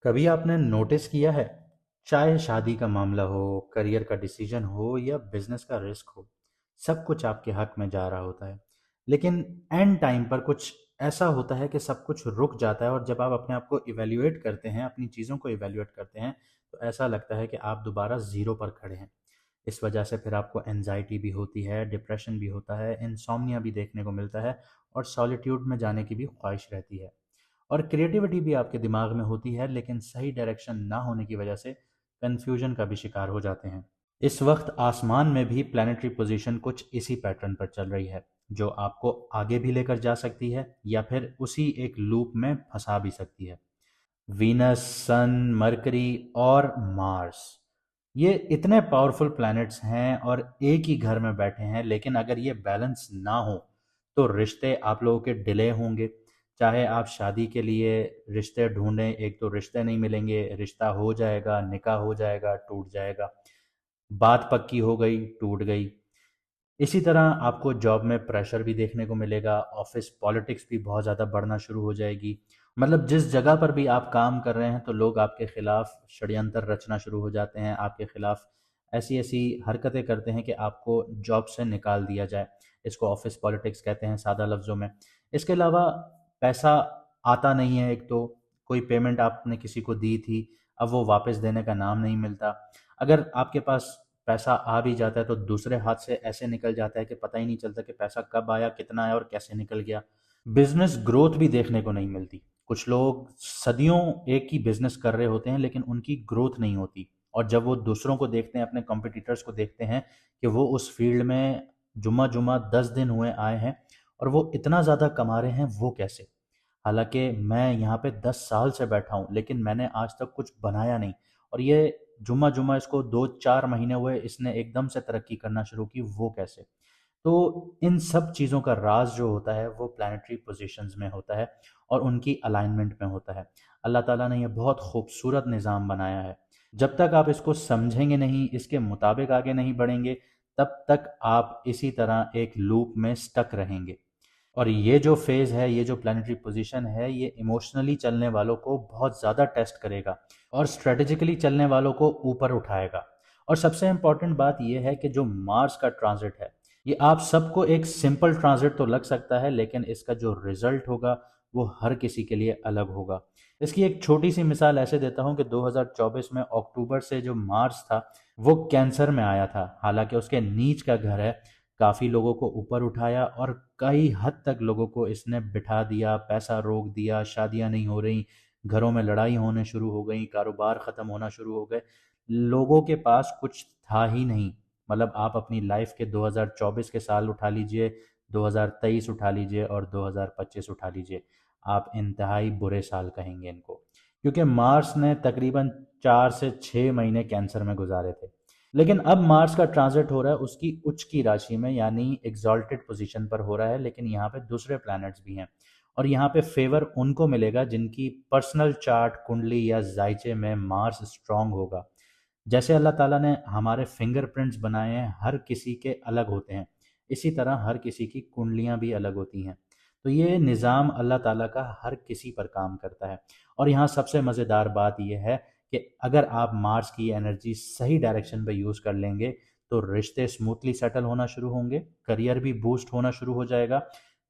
कभी आपने नोटिस किया है, चाहे शादी का मामला हो, करियर का डिसीजन हो या बिजनेस का रिस्क हो, सब कुछ आपके हक में जा रहा होता है। लेकिन एंड टाइम पर कुछ ऐसा होता है कि सब कुछ रुक जाता है और जब आप अपने आप को इवैल्यूएट करते हैं, अपनी चीज़ों को इवैल्यूएट करते हैं, तो ऐसा लगता है कि आप दोबारा ज़ीरो पर खड़े हैं। इस वजह से फिर आपको एंजाइटी भी होती है, डिप्रेशन भी होता है, इंसोम्निया भी देखने को मिलता है और सॉलिट्यूड में जाने की भी ख्वाहिश रहती है। और क्रिएटिविटी भी आपके दिमाग में होती है, लेकिन सही डायरेक्शन ना होने की वजह से कन्फ्यूजन का भी शिकार हो जाते हैं। इस वक्त आसमान में भी प्लैनेटरी पोजीशन कुछ इसी पैटर्न पर चल रही है, जो आपको आगे भी लेकर जा सकती है या फिर उसी एक लूप में फंसा भी सकती है। वीनस, सन, मरकरी और मार्स, ये इतने पावरफुल प्लैनेट्स हैं और एक ही घर में बैठे हैं, लेकिन अगर ये बैलेंस ना हो तो रिश्ते आप लोगों के डिले होंगे। चाहे आप शादी के लिए रिश्ते ढूंढें, एक तो रिश्ते नहीं मिलेंगे, रिश्ता हो जाएगा, निकाह हो जाएगा, टूट जाएगा, बात पक्की हो गई, टूट गई। इसी तरह आपको जॉब में प्रेशर भी देखने को मिलेगा, ऑफिस पॉलिटिक्स भी बहुत ज़्यादा बढ़ना शुरू हो जाएगी। मतलब जिस जगह पर भी आप काम कर रहे हैं तो लोग आपके खिलाफ षड्यंत्र रचना शुरू हो जाते हैं, आपके खिलाफ ऐसी ऐसी हरकतें करते हैं कि आपको जॉब से निकाल दिया जाए। इसको ऑफिस पॉलिटिक्स कहते हैं सादा लफ्ज़ों में। इसके अलावा पैसा आता नहीं है, एक तो कोई पेमेंट आपने किसी को दी थी, अब वो वापस देने का नाम नहीं मिलता। अगर आपके पास पैसा आ भी जाता है तो दूसरे हाथ से ऐसे निकल जाता है कि पता ही नहीं चलता कि पैसा कब आया, कितना आया और कैसे निकल गया। बिजनेस ग्रोथ भी देखने को नहीं मिलती। कुछ लोग सदियों एक ही बिजनेस कर रहे होते हैं लेकिन उनकी ग्रोथ नहीं होती, और जब वो दूसरों को देखते हैं, अपने कॉम्पिटिटर्स को देखते हैं कि वो उस फील्ड में जुम्मा जुम्मा 10 दिन हुए आए हैं और वो इतना ज़्यादा कमा रहे हैं, वो कैसे? हालांकि मैं यहाँ पे 10 साल से बैठा हूँ लेकिन मैंने आज तक कुछ बनाया नहीं, और ये जुम्मा जुम्मा इसको 2-4 महीने हुए, इसने एकदम से तरक्की करना शुरू की, वो कैसे? तो इन सब चीज़ों का राज जो होता है वो प्लानिटरी पोजीशंस में होता है और उनकी अलाइनमेंट में होता है। अल्लाह ताला ने ये बहुत खूबसूरत निज़ाम बनाया है। जब तक आप इसको समझेंगे नहीं, इसके मुताबिक आगे नहीं बढ़ेंगे, तब तक आप इसी तरह एक लूप में स्टक रहेंगे। और ये जो फेज़ है, ये जो प्लानिटरी पोजीशन है, ये इमोशनली चलने वालों को बहुत ज़्यादा टेस्ट करेगा और स्ट्रेटेजिकली चलने वालों को ऊपर उठाएगा। और सबसे इम्पॉर्टेंट बात यह है कि जो मार्स का ट्रांजिट है, ये आप सबको एक सिंपल ट्रांजिट तो लग सकता है, लेकिन इसका जो रिजल्ट होगा वो हर किसी के लिए अलग होगा। इसकी एक छोटी सी मिसाल ऐसे देता हूँ कि 2024 में अक्टूबर से जो मार्स था वो कैंसर में आया था। हालांकि उसके नीच का घर है, काफ़ी लोगों को ऊपर उठाया और कई हद तक लोगों को इसने बिठा दिया, पैसा रोक दिया, शादियां नहीं हो रही, घरों में लड़ाई होने शुरू हो गई, कारोबार ख़त्म होना शुरू हो गए। लोगों के पास कुछ था ही नहीं। मतलब आप अपनी लाइफ के 2024 के साल उठा लीजिए, 2023 उठा लीजिए और 2025 उठा लीजिए, आप इंतहाई बुरे साल कहेंगे इनको, क्योंकि मार्स ने तकरीबन 4 से 6 महीने कैंसर में गुजारे थे। लेकिन अब मार्स का ट्रांजिट हो रहा है उसकी उच्च की राशि में, यानी एग्जॉल्टेड पोजीशन पर हो रहा है, लेकिन यहाँ पे दूसरे प्लैनेट्स भी हैं और यहाँ पे फेवर उनको मिलेगा जिनकी पर्सनल चार्ट कुंडली या जायचे में मार्स स्ट्रांग होगा। जैसे अल्लाह ताला ने हमारे फिंगरप्रिंट्स बनाए हैं, हर किसी के अलग होते हैं, इसी तरह हर किसी की कुंडलियां भी अलग होती हैं। तो ये निज़ाम अल्लाह ताला का हर किसी पर काम करता है। और यहाँ सबसे मज़ेदार बात यह है कि अगर आप मार्स की एनर्जी सही डायरेक्शन में यूज़ कर लेंगे तो रिश्ते स्मूथली सेटल होना शुरू होंगे, करियर भी बूस्ट होना शुरू हो जाएगा,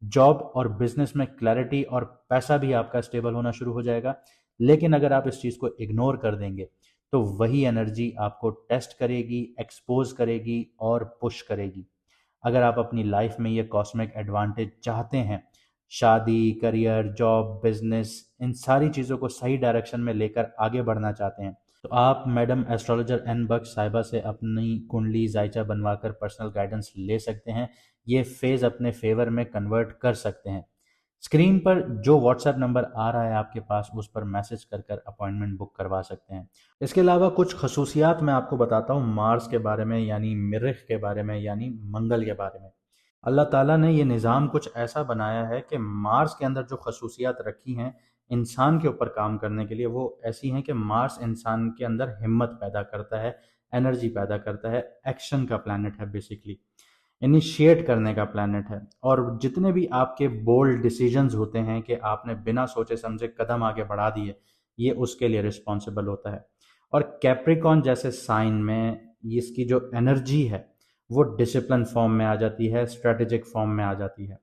जॉब और बिजनेस में क्लैरिटी और पैसा भी आपका स्टेबल होना शुरू हो जाएगा। लेकिन अगर आप इस चीज़ को इग्नोर कर देंगे तो वही एनर्जी आपको टेस्ट करेगी, एक्सपोज करेगी और पुश करेगी। अगर आप अपनी लाइफ में ये कॉस्मिक एडवांटेज चाहते हैं, शादी, करियर, जॉब, बिजनेस, इन सारी चीज़ों को सही डायरेक्शन में लेकर आगे बढ़ना चाहते हैं, तो आप मैडम एस्ट्रोलॉजर एन बख्श साहिबा से अपनी कुंडली जायचा बनवाकर पर्सनल गाइडेंस ले सकते हैं। ये फेज़ अपने फेवर में कन्वर्ट कर सकते हैं। स्क्रीन पर जो व्हाट्सएप नंबर आ रहा है आपके पास, उस पर मैसेज कर कर अपॉइंटमेंट बुक करवा सकते हैं। इसके अलावा कुछ खसूसियात मैं आपको बताता हूँ मार्स के बारे में, यानी मरीख के बारे में, यानी मंगल के बारे में। अल्लाह ताला ने ये निज़ाम कुछ ऐसा बनाया है कि मार्स के अंदर जो खसूसियात रखी हैं इंसान के ऊपर काम करने के लिए, वो ऐसी हैं कि मार्स इंसान के अंदर हिम्मत पैदा करता है, एनर्जी पैदा करता है, एक्शन का प्लैनेट है बेसिकली, इनिशिएट करने का प्लैनेट है। और जितने भी आपके बोल्ड डिसीजंस होते हैं कि आपने बिना सोचे समझे कदम आगे बढ़ा दिए, ये उसके लिए रिस्पॉन्सिबल होता है। और कैप्रिकॉन जैसे साइन में इसकी जो एनर्जी है वो डिसिप्लिन फॉर्म में आ जाती है, स्ट्रेटेजिक फॉर्म में आ जाती है।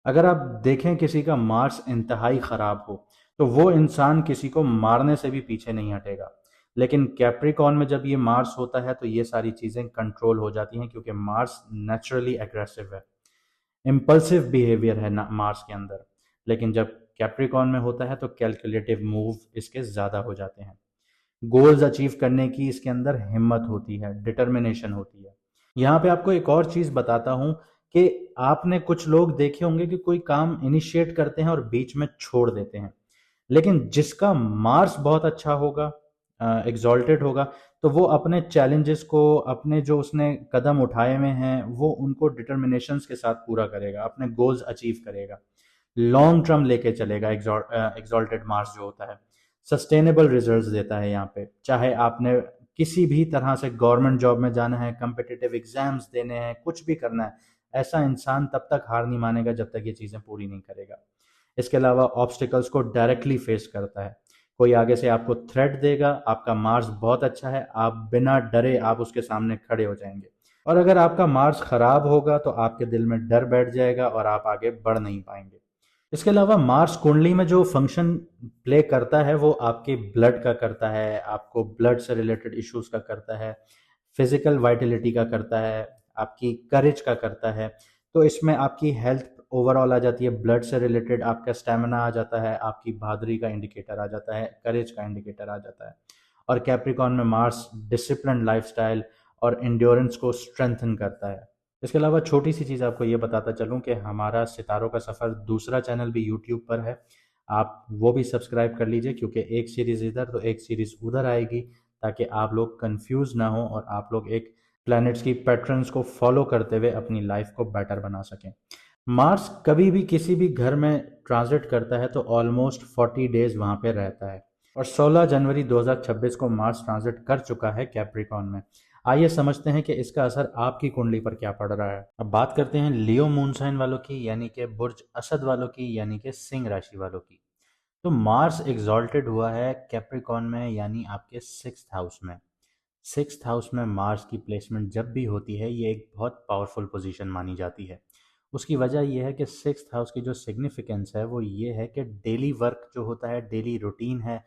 अगर आप देखें किसी का मार्स इंतहाई खराब हो तो वो इंसान किसी को मारने से भी पीछे नहीं हटेगा। लेकिन कैप्रिकॉन में जब ये मार्स होता है तो ये सारी चीजें कंट्रोल हो जाती हैं, क्योंकि मार्स नेचुरली एग्रेसिव है, इम्पल्सिव बिहेवियर है ना मार्स के अंदर। लेकिन जब कैप्रिकॉन में होता है तो कैलकुलेटिव मूव इसके ज्यादा हो जाते हैं। गोल्स अचीव करने की इसके अंदर हिम्मत होती है, डिटर्मिनेशन होती है। यहाँ पे आपको एक और चीज बताता हूँ कि आपने कुछ लोग देखे होंगे कि कोई काम इनिशिएट करते हैं और बीच में छोड़ देते हैं। लेकिन जिसका मार्स बहुत अच्छा होगा, एग्जॉल्टेड होगा, तो वो अपने चैलेंजेस को, अपने जो उसने कदम उठाए हुए हैं वो उनको डिटर्मिनेशंस के साथ पूरा करेगा, अपने गोल्स अचीव करेगा, लॉन्ग टर्म लेके चलेगा। एग्जॉल्टेड मार्स जो होता है सस्टेनेबल रिजल्ट्स देता है। यहाँ पे चाहे आपने किसी भी तरह से गवर्नमेंट जॉब में जाना है, कम्पिटिटिव एग्जाम्स देने हैं, कुछ भी करना है, ऐसा इंसान तब तक हार नहीं मानेगा जब तक ये चीज़ें पूरी नहीं करेगा। इसके अलावा ऑब्स्टिकल्स को डायरेक्टली फेस करता है। कोई आगे से आपको थ्रेट देगा, आपका मार्स बहुत अच्छा है, आप बिना डरे आप उसके सामने खड़े हो जाएंगे। और अगर आपका मार्स खराब होगा तो आपके दिल में डर बैठ जाएगा और आप आगे बढ़ नहीं पाएंगे। इसके अलावा मार्स कुंडली में जो फंक्शन प्ले करता है वो आपके ब्लड का करता है, आपको ब्लड से रिलेटेड इश्यूज का करता है, फिजिकल वाइटलिटी का करता है, आपकी करेज का करता है। तो इसमें आपकी हेल्थ ओवरऑल आ जाती है, ब्लड से रिलेटेड आपका स्टेमिना आ जाता है, आपकी बहादुरी का इंडिकेटर आ जाता है, करेज का इंडिकेटर आ जाता है। और कैप्रिकॉन में मार्स डिसिप्लिन लाइफस्टाइल और इंड्योरेंस को स्ट्रेंथन करता है। इसके अलावा छोटी सी चीज़ आपको ये बताता चलूँ कि हमारा सितारों का सफ़र दूसरा चैनल भी यूट्यूब पर है, आप वो भी सब्सक्राइब कर लीजिए, क्योंकि एक सीरीज़ इधर तो एक सीरीज़ उधर आएगी, ताकि आप लोग कंफ्यूज ना हो और आप लोग एक प्लैनेट्स की पैटर्न्स को फॉलो करते हुए अपनी लाइफ को बेटर बना सकें। मार्स कभी भी किसी भी घर में ट्रांजिट करता है तो ऑलमोस्ट 40 डेज वहाँ पे रहता है, और 16 जनवरी 2026 को मार्स ट्रांजिट कर चुका है कैप्रिकॉन में। आइए समझते हैं कि इसका असर आपकी कुंडली पर क्या पड़ रहा है। अब बात करते हैं लियो मून साइन वालों की, यानी कि बुर्ज असद वालों की, यानी कि सिंह राशि वालों की। तो मार्स एग्जॉल्टेड हुआ है कैप्रिकॉन में, यानी आपके 6th हाउस में। 6th हाउस में मार्स की प्लेसमेंट जब भी होती है ये एक बहुत पावरफुल पोजीशन मानी जाती है। उसकी वजह यह है कि 6th हाउस की जो सिग्निफिकेंस है वो ये है कि डेली वर्क जो होता है, डेली रूटीन है,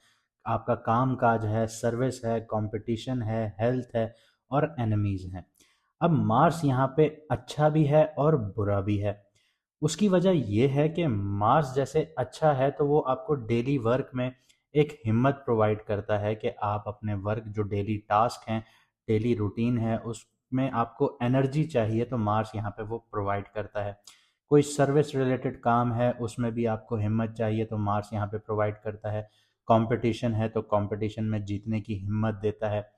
आपका काम काज है, सर्विस है, कंपटीशन है, हेल्थ है और एनिमीज हैं। अब मार्स यहाँ पे अच्छा भी है और बुरा भी है। उसकी वजह यह है कि मार्स जैसे अच्छा है तो वो आपको डेली वर्क में एक हिम्मत प्रोवाइड करता है कि आप अपने वर्क, जो डेली टास्क हैं, डेली रूटीन है, उसमें आपको एनर्जी चाहिए तो मार्स यहाँ पे वो प्रोवाइड करता है। कोई सर्विस रिलेटेड काम है उसमें भी आपको हिम्मत चाहिए तो मार्स यहाँ पे प्रोवाइड करता है। कंपटीशन है तो कंपटीशन में जीतने की हिम्मत देता है।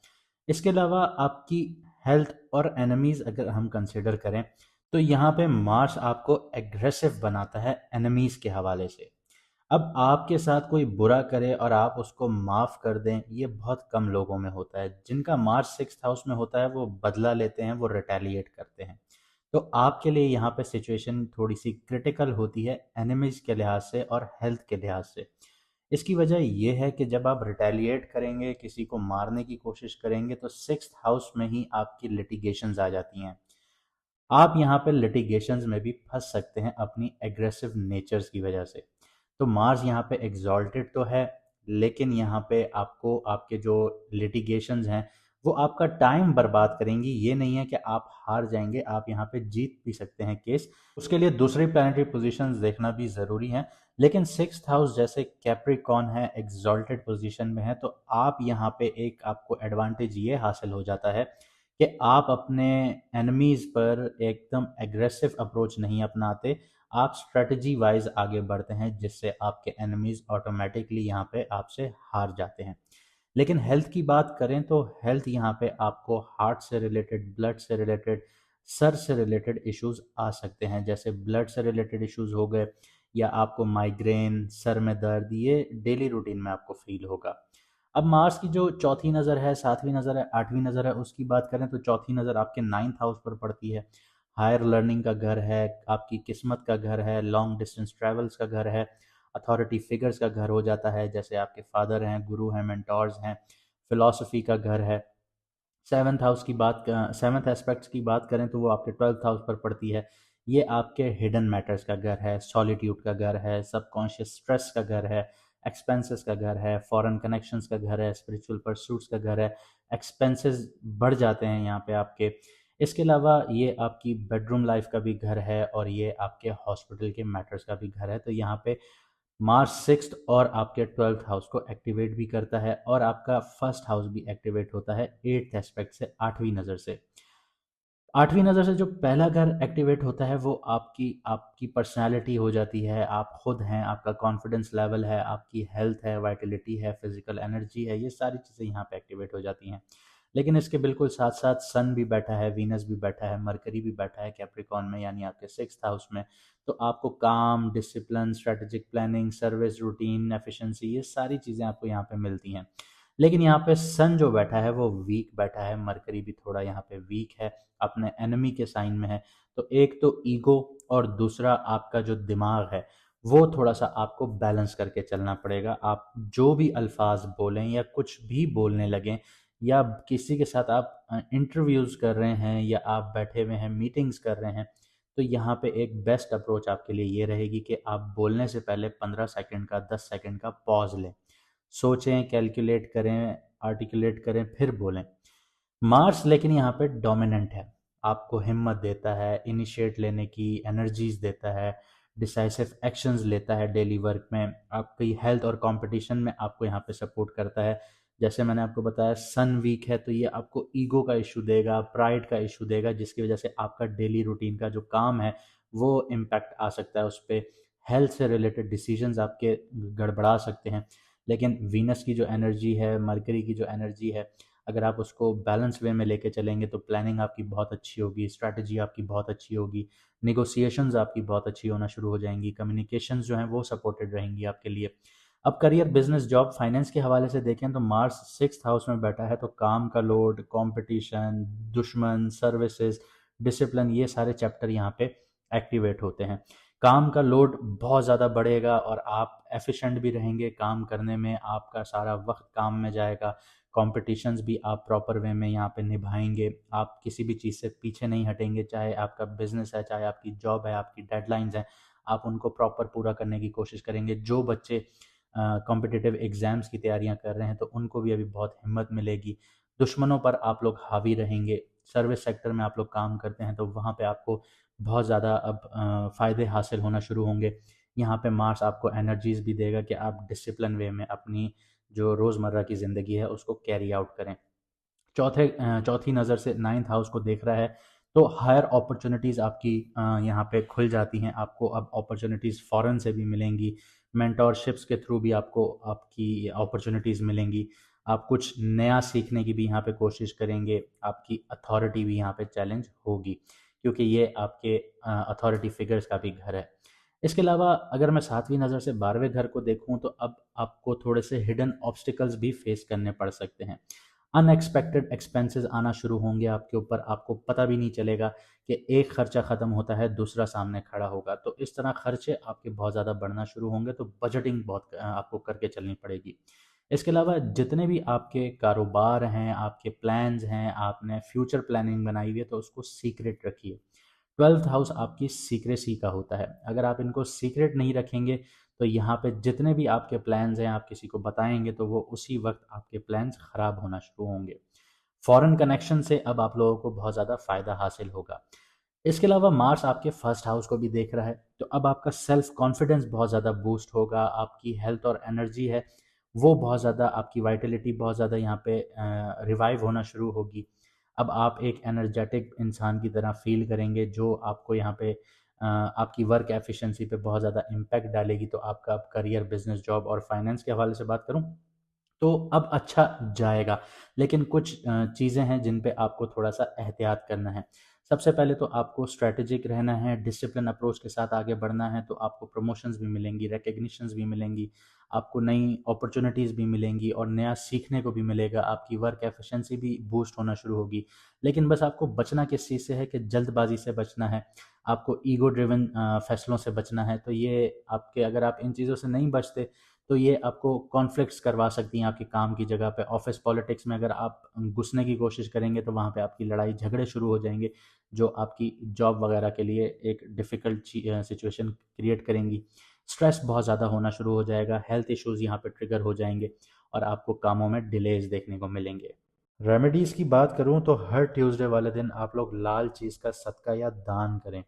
इसके अलावा आपकी हेल्थ और एनिमीज अगर हम कंसिडर करें तो यहाँ पे मार्स आपको एग्रेसिव बनाता है एनिमीज के हवाले से। अब आपके साथ कोई बुरा करे और आप उसको माफ कर दें, ये बहुत कम लोगों में होता है। जिनका मार्स 6th हाउस में होता है वो बदला लेते हैं, वो रिटेलिएट करते हैं। तो आपके लिए यहाँ पे सिचुएशन थोड़ी सी क्रिटिकल होती है एनिमीज के लिहाज से और हेल्थ के लिहाज से। इसकी वजह यह है कि जब आप रिटेलिएट करेंगे, किसी को मारने की कोशिश करेंगे, तो 6th हाउस में ही आपकी लिटिगेशंस आ जाती हैं। आप यहाँ पे लिटिगेशंस में भी फंस सकते हैं अपनी एग्रेसिव नेचर्स की वजह से। तो मार्स यहाँ पे एग्जॉल्टेड तो है, लेकिन यहाँ पे आपको आपके जो लिटिगेशंस हैं वो आपका टाइम बर्बाद करेंगी। ये नहीं है कि आप हार जाएंगे, आप यहाँ पे जीत भी सकते हैं केस। उसके लिए दूसरी प्लानिटरी पोजीशंस देखना भी ज़रूरी है। लेकिन 6th हाउस जैसे कैप्रिकॉन है, एग्जॉल्टेड पोजीशन में है, तो आप यहाँ पे एक आपको एडवांटेज ये हासिल हो जाता है कि आप अपने एनिमीज पर एकदम एग्रेसिव अप्रोच नहीं अपनाते, आप स्ट्रेटजी वाइज आगे बढ़ते हैं, जिससे आपके एनिमीज ऑटोमेटिकली यहाँ पे आपसे हार जाते हैं। लेकिन हेल्थ की बात करें तो हेल्थ यहाँ पे आपको हार्ट से रिलेटेड, ब्लड से रिलेटेड, सर से रिलेटेड इश्यूज आ सकते हैं। जैसे ब्लड से रिलेटेड इश्यूज हो गए, या आपको माइग्रेन, सर में दर्द, ये डेली रूटीन में आपको फील होगा। अब मार्स की जो चौथी नज़र है, सातवीं नज़र है, आठवीं नज़र है, उसकी बात करें तो चौथी नज़र आपके 9th हाउस पर पड़ती है। हायर लर्निंग का घर है, आपकी किस्मत का घर है, लॉन्ग डिस्टेंस ट्रैवल्स का घर है, अथॉरिटी फिगर्स का घर हो जाता है, जैसे आपके फादर हैं, गुरु हैं, मेंटोर्स हैं, फिलॉसफी का घर है। सेवन्थ एस्पेक्ट्स की बात करें तो वो आपके 12th हाउस पर पड़ती है। ये आपके हिडन मैटर्स का घर है, सॉलिट्यूड का घर है, सबकॉन्शियस स्ट्रेस का घर है, एक्सपेंसेस का घर है, फॉरेन कनेक्शंस का घर है, स्पिरिचुअल परसूट्स का घर है। एक्सपेंसेस बढ़ जाते हैं यहाँ पे आपके। इसके अलावा ये आपकी बेडरूम लाइफ का भी घर है और ये आपके हॉस्पिटल के मैटर्स का भी घर है। तो यहाँ पे मार्स 6th और आपके 12th हाउस को एक्टिवेट भी करता है और आपका फर्स्ट हाउस भी एक्टिवेट होता है 8th एस्पेक्ट से, 8वीं नज़र से। 8वीं नज़र से जो पहला घर एक्टिवेट होता है वो आपकी आपकी पर्सनैलिटी हो जाती है, आप खुद हैं, आपका कॉन्फिडेंस लेवल है, आपकी हेल्थ है, वाइटलिटी है, फिजिकल एनर्जी है, ये सारी चीज़ें यहाँ पे एक्टिवेट हो जाती हैं। लेकिन इसके बिल्कुल साथ साथ सन भी बैठा है, वीनस भी बैठा है, मरकरी भी बैठा है कैप्रिकॉन में, यानी आपके 6th हाउस में। तो आपको काम, discipline, strategic planning, service routine, efficiency, ये सारी चीज़ें आपको यहाँ पे मिलती हैं। लेकिन यहाँ पे सन जो बैठा है वो वीक बैठा है, मरकरी भी थोड़ा यहाँ पे वीक है, अपने एनिमी के साइन में है। तो एक तो ईगो और दूसरा आपका जो दिमाग है वो थोड़ा सा आपको बैलेंस करके चलना पड़ेगा। आप जो भी अल्फाज बोलें या कुछ भी बोलने लगें, या किसी के साथ आप इंटरव्यूज़ कर रहे हैं या आप बैठे हुए हैं मीटिंग्स कर रहे हैं, तो यहाँ पे एक बेस्ट अप्रोच आपके लिए ये रहेगी कि आप बोलने से पहले 15 सेकंड का, 10 सेकंड का पॉज लें, सोचें, कैलकुलेट करें, आर्टिकुलेट करें, फिर बोलें। मार्स लेकिन यहाँ पे डोमिनेंट है, आपको हिम्मत देता है, इनिशिएट लेने की एनर्जीज देता है, डिसाइसिव एक्शंस लेता है डेली वर्क में, आपकी हेल्थ और कंपटीशन में आपको यहाँ पे सपोर्ट करता है। जैसे मैंने आपको बताया सन वीक है तो ये आपको ईगो का इशू देगा, प्राइड का इशू देगा, जिसकी वजह से आपका डेली रूटीन का जो काम है वो इम्पैक्ट आ सकता है उस पर। हेल्थ से रिलेटेड डिसीजंस आपके गड़बड़ा सकते हैं। लेकिन वीनस की जो एनर्जी है, मरकरी की जो एनर्जी है, अगर आप उसको बैलेंस वे में लेके चलेंगे तो प्लानिंग आपकी बहुत अच्छी होगी, स्ट्रैटेजी आपकी बहुत अच्छी होगी, नेगोशिएशंस आपकी बहुत अच्छी होना शुरू हो जाएंगी, कम्युनिकेशंस जो हैं वो सपोर्टेड रहेंगी आपके लिए। अब करियर, बिजनेस, जॉब, फाइनेंस के हवाले से देखें तो मार्स 6th हाउस में बैठा है, तो काम का लोड, कंपटीशन, दुश्मन, सर्विसेज, डिसिप्लिन, ये सारे चैप्टर यहाँ पे एक्टिवेट होते हैं। काम का लोड बहुत ज़्यादा बढ़ेगा और आप एफिशिएंट भी रहेंगे काम करने में, आपका सारा वक्त काम में जाएगा। कॉम्पिटिशन्स भी आप प्रॉपर वे में यहाँ पे निभाएंगे, आप किसी भी चीज़ से पीछे नहीं हटेंगे, चाहे आपका बिजनेस है, चाहे आपकी जॉब है, आपकी डेडलाइंस हैं, आप उनको प्रॉपर पूरा करने की कोशिश करेंगे। जो बच्चे कॉम्पिटिटिव एग्ज़ाम्स की तैयारियां कर रहे हैं तो उनको भी अभी बहुत हिम्मत मिलेगी। दुश्मनों पर आप लोग हावी रहेंगे। सर्विस सेक्टर में आप लोग काम करते हैं तो वहाँ पे आपको बहुत ज़्यादा अब फ़ायदे हासिल होना शुरू होंगे। यहाँ पे मार्स आपको एनर्जीज़ भी देगा कि आप डिसिप्लिन वे में अपनी जो रोज़मर्रा की ज़िंदगी है उसको कैरी आउट करें। चौथी नज़र से 9th हाउस को देख रहा है, तो हायर अपॉर्चुनिटीज़ आपकी यहाँ पे खुल जाती हैं। आपको अब अपॉर्चुनिटीज़ फ़ॉरेन से भी मिलेंगी, मेंटोरशिप्स के थ्रू भी आपको आपकी अपॉर्चुनिटीज़ मिलेंगी। आप कुछ नया सीखने की भी यहाँ पे कोशिश करेंगे, आपकी अथॉरिटी भी यहाँ पे चैलेंज होगी, क्योंकि ये आपके अथॉरिटी फिगर्स का भी घर है। इसके अलावा अगर मैं 7वीं नज़र से 12वें घर को देखूँ तो अब आपको थोड़े से हिडन ऑब्स्टिकल्स भी फेस करने पड़ सकते हैं। अनएक्सपेक्टेड एक्सपेंसेस आना शुरू होंगे आपके ऊपर, आपको पता भी नहीं चलेगा कि एक खर्चा ख़त्म होता है, दूसरा सामने खड़ा होगा। तो इस तरह खर्चे आपके बहुत ज़्यादा बढ़ना शुरू होंगे, तो बजटिंग बहुत आपको करके चलनी पड़ेगी। इसके अलावा जितने भी आपके कारोबार हैं, आपके प्लान्स हैं, आपने फ्यूचर प्लानिंग बनाई हुई है, तो उसको सीक्रेट रखिए। 12th हाउस आपकी सीक्रेसी का होता है। अगर आप इनको सीक्रेट नहीं रखेंगे तो यहाँ पे जितने भी आपके प्लान्स हैं आप किसी को बताएंगे तो वो उसी वक्त आपके प्लान्स ख़राब होना शुरू होंगे। फॉरेन कनेक्शन से अब आप लोगों को बहुत ज़्यादा फ़ायदा हासिल होगा। इसके अलावा मार्स आपके फर्स्ट हाउस को भी देख रहा है, तो अब आपका सेल्फ कॉन्फिडेंस बहुत ज़्यादा बूस्ट होगा, आपकी हेल्थ और एनर्जी है वो बहुत ज़्यादा, आपकी वाइटलिटी बहुत ज़्यादा यहाँ पे रिवाइव होना शुरू होगी। अब आप एक एनर्जेटिक इंसान की तरह फील करेंगे, जो आपको यहाँ पे आपकी वर्क एफिशिएंसी पे बहुत ज़्यादा इम्पैक्ट डालेगी। तो आपका अब करियर, बिजनेस, जॉब और फाइनेंस के हवाले से बात करूँ तो अब अच्छा जाएगा। लेकिन कुछ चीज़ें हैं जिन पे आपको थोड़ा-सा एहतियात करना है। सबसे पहले तो आपको स्ट्रैटेजिक रहना है, डिसिप्लिन अप्रोच के साथ आगे बढ़ना है, तो आपको प्रमोशंस भी मिलेंगी, रिकॉग्निशंस भी मिलेंगी, आपको नई अपॉर्चुनिटीज़ भी मिलेंगी और नया सीखने को भी मिलेगा, आपकी वर्क एफिशिएंसी भी बूस्ट होना शुरू होगी। लेकिन बस आपको बचना किस चीज़ से है कि जल्दबाजी से बचना है, आपको ईगो ड्रिवन फैसलों से बचना है। तो ये आपके, अगर आप इन चीज़ों से नहीं बचते तो ये आपको कॉन्फ्लिक्ट्स करवा सकती हैं आपके काम की जगह पे। ऑफिस पॉलिटिक्स में अगर आप घुसने की कोशिश करेंगे तो वहाँ पे आपकी लड़ाई झगड़े शुरू हो जाएंगे, जो आपकी जॉब वगैरह के लिए एक डिफ़िकल्ट सिचुएशन क्रिएट करेंगी। स्ट्रेस बहुत ज़्यादा होना शुरू हो जाएगा, हेल्थ इश्यूज़ यहाँ पे ट्रिगर हो जाएंगे और आपको कामों में डिलेज देखने को मिलेंगे। रेमेडीज़ की बात करूँ तो हर ट्यूसडे वाले दिन आप लोग लाल चीज़ का सदका या दान करें।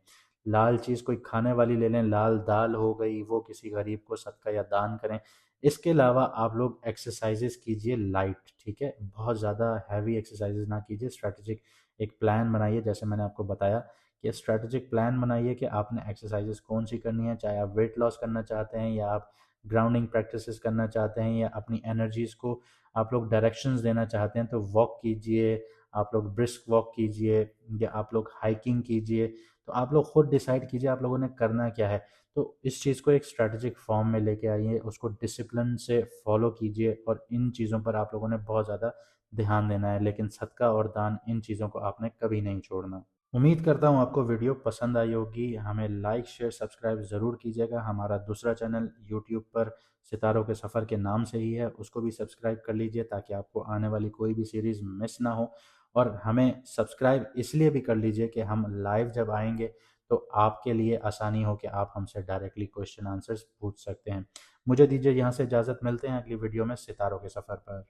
लाल चीज़ कोई खाने वाली ले लें, लाल दाल हो गई, वो किसी गरीब को सदका या दान करें। इसके अलावा आप लोग एक्सरसाइजेस कीजिए लाइट, ठीक है? बहुत ज़्यादा हैवी एक्सरसाइजेस ना कीजिए। स्ट्रैटेजिक एक प्लान बनाइए, जैसे मैंने आपको बताया कि स्ट्रैटेजिक प्लान बनाइए कि आपने एक्सरसाइजेस कौन सी करनी है, चाहे आप वेट लॉस करना चाहते हैं या आप ग्राउंडिंग प्रैक्टिसेस करना चाहते हैं या अपनी एनर्जीज़ को आप लोग डायरेक्शंस देना चाहते हैं तो वॉक कीजिए, आप लोग ब्रिस्क वॉक कीजिए या आप लोग हाइकिंग कीजिए। तो आप लोग खुद डिसाइड कीजिए आप लोगों ने करना क्या है। तो इस चीज़ को एक स्ट्रैटेजिक फॉर्म में लेके आइए, उसको डिसिप्लिन से फॉलो कीजिए और इन चीज़ों पर आप लोगों ने बहुत ज़्यादा ध्यान देना है, लेकिन सदका और दान इन चीज़ों को आपने कभी नहीं छोड़ना। उम्मीद करता हूँ आपको वीडियो पसंद आई होगी। हमें लाइक शेयर सब्सक्राइब ज़रूर कीजिएगा। हमारा दूसरा चैनल यूट्यूब पर सितारों के सफ़र के नाम से ही है, उसको भी सब्सक्राइब कर लीजिए ताकि आपको आने वाली कोई भी सीरीज़ मिस ना हो। और हमें सब्सक्राइब इसलिए भी कर लीजिए कि हम लाइव जब आएंगे तो आपके लिए आसानी हो कि आप हमसे डायरेक्टली क्वेश्चन आंसर्स पूछ सकते हैं। मुझे दीजिए यहाँ से इजाज़त, मिलते हैं अगली वीडियो में सितारों के सफ़र पर।